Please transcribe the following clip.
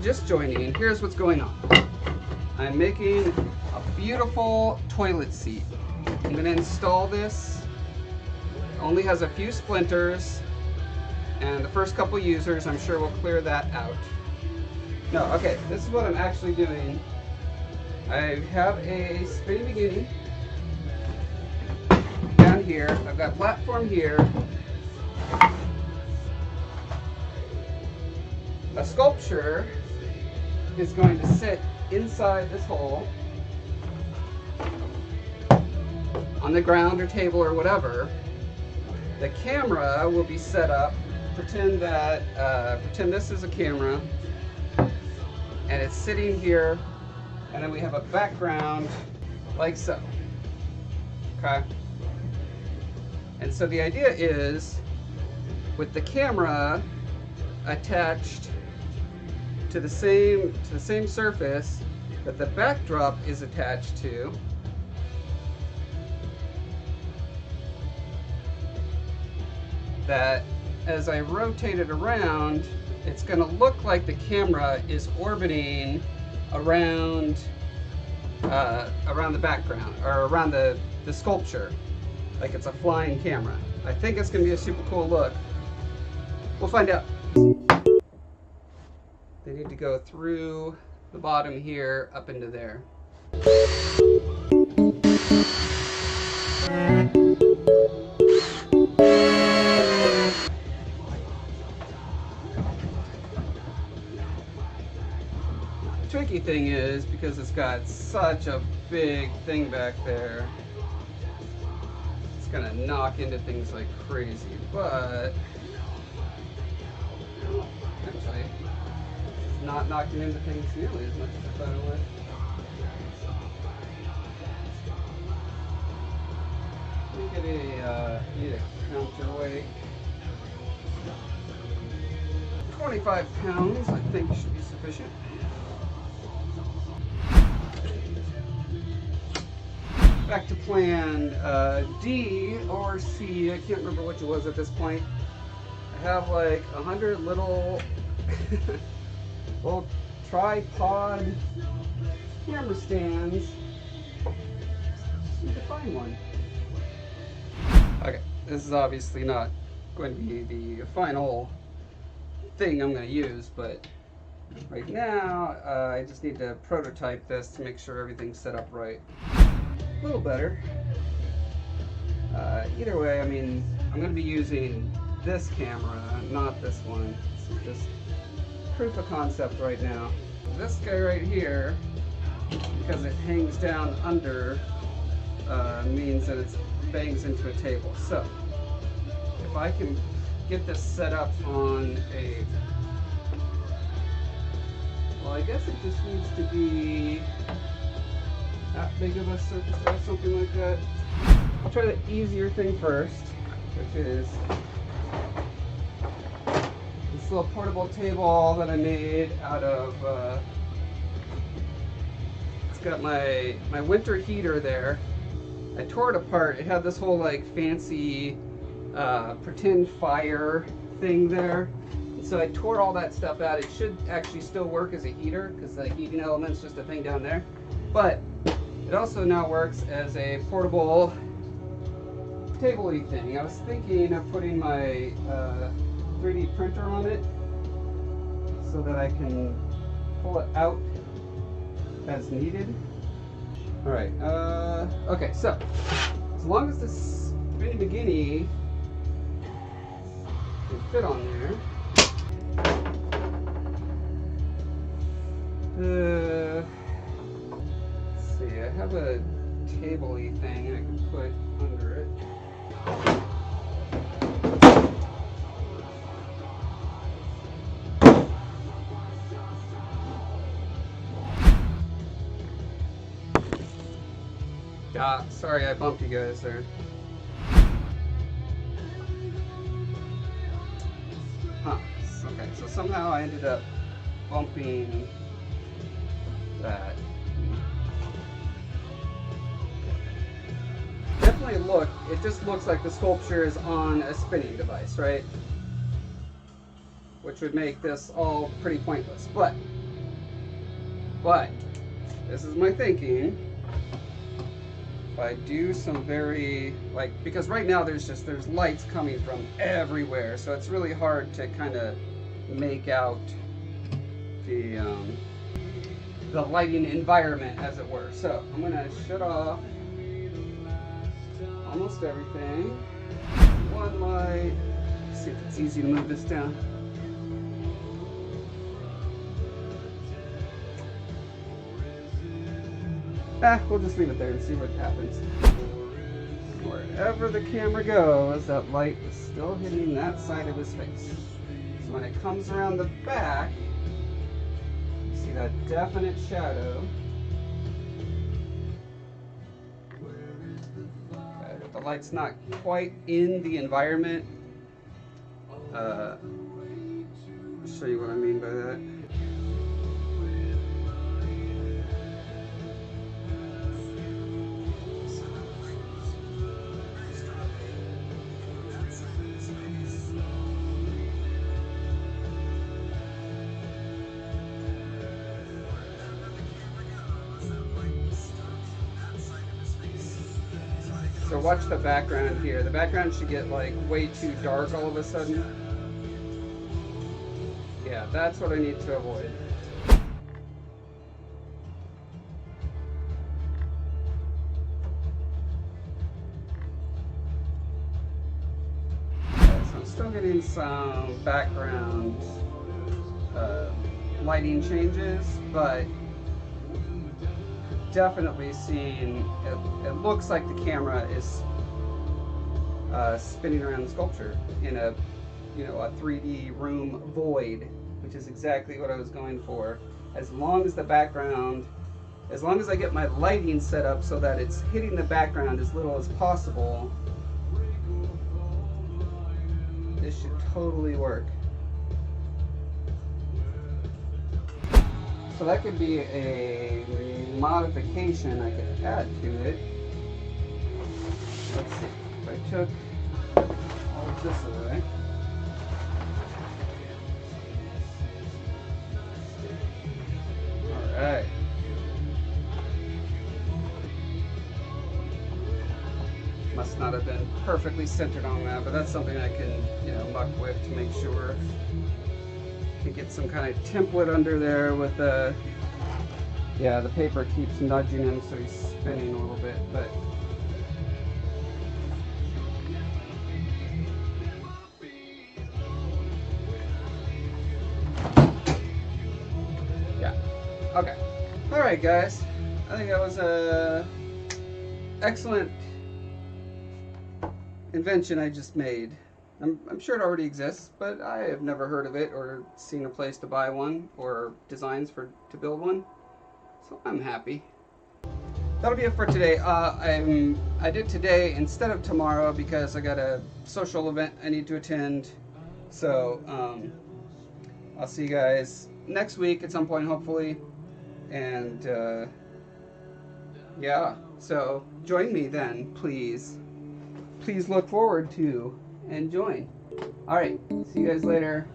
anyone just joining, here's what's going on. I'm making a beautiful toilet seat. I'm going to install this. It only has a few splinters, and the first couple users I'm sure will clear that out. No, okay, this is what I'm actually doing. I have a spinning beginning down here. I've got a platform here. A sculpture is going to sit inside this hole on the ground or table or whatever. The camera will be set up. Pretend this is a camera, and it's sitting here, and then we have a background like so. Okay. And so the idea is, with the camera attached to the same surface that the backdrop is attached to, that as I rotate it around, it's going to look like the camera is orbiting around the background, or around the sculpture, like it's a flying camera. I think it's going to be a super cool look. We'll find out. They need to go through the bottom here up into there. The tricky thing is, because it's got such a big thing back there, it's gonna knock into things like crazy, but actually it's not knocking into things nearly as much as I thought it would. Let me get need a counterweight. 25 pounds I think should be sufficient. Back to plan D or C, I can't remember which it was at this point. I have like 100 little little tripod camera stands. Just need to find one. Okay, this is obviously not going to be the final thing I'm going to use, but right now I just need to prototype this to make sure everything's set up right. A little better. Either way, I mean, I'm going to be using this camera, not this one. This is just proof of concept right now. This guy right here, because it hangs down under, means that it bangs into a table. So, if I can get this set up on a, well, I guess it just needs to be that big of a surface or something like that. I'll try the easier thing first, which is this little portable table that I made out of, it's got my winter heater there. I tore it apart. It had this whole like fancy pretend fire thing there. And so I tore all that stuff out. It should actually still work as a heater because the heating element's just a thing down there. But it also now works as a portable table-y thing. I was thinking of putting my 3D printer on it so that I can pull it out as needed. Alright, okay, so as long as this spinny beginning can fit on there. Let's see, I have a table-y thing I can put under it. Ah, sorry I bumped you guys there. Huh, okay, so somehow I ended up bumping that. Definitely it just looks like the sculpture is on a spinning device, right? Which would make this all pretty pointless. But But this is my thinking. If I do some very, like, because right now there's lights coming from everywhere, so it's really hard to kind of make out the lighting environment, as it were. So I'm gonna shut off almost everything. One light. See if it's easy to move this down. We'll just leave it there and see what happens. Wherever the camera goes, that light is still hitting that side of his face. So when it comes around the back, you see that definite shadow. Okay, but the light's not quite in the environment. I'll show you what I mean by that. So watch the background here. The background should get like way too dark all of a sudden. Yeah, that's what I need to avoid. Okay, so I'm still getting some background lighting changes, but definitely seeing it looks like the camera is spinning around the sculpture in a, you know, a 3D room void, which is exactly what I was going for. As long as the background, as long as I get my lighting set up so that it's hitting the background as little as possible, this should totally work. So that could be a modification I could add to it. Let's see, if I took all of this away. Alright. Must not have been perfectly centered on that, but that's something I can, you know, muck with to make sure. Can get some kind of template under there with the, yeah, the paper keeps nudging him so he's spinning a little bit, but yeah, okay. All right, guys, I think that was a excellent invention I just made. I'm sure it already exists, but I have never heard of it or seen a place to buy one or designs to build one. So I'm happy. That'll be it for today. I did today instead of tomorrow because I got a social event I need to attend. So I'll see you guys next week at some point, hopefully. And yeah, so join me then, please. Please look forward to and join. All right, see you guys later.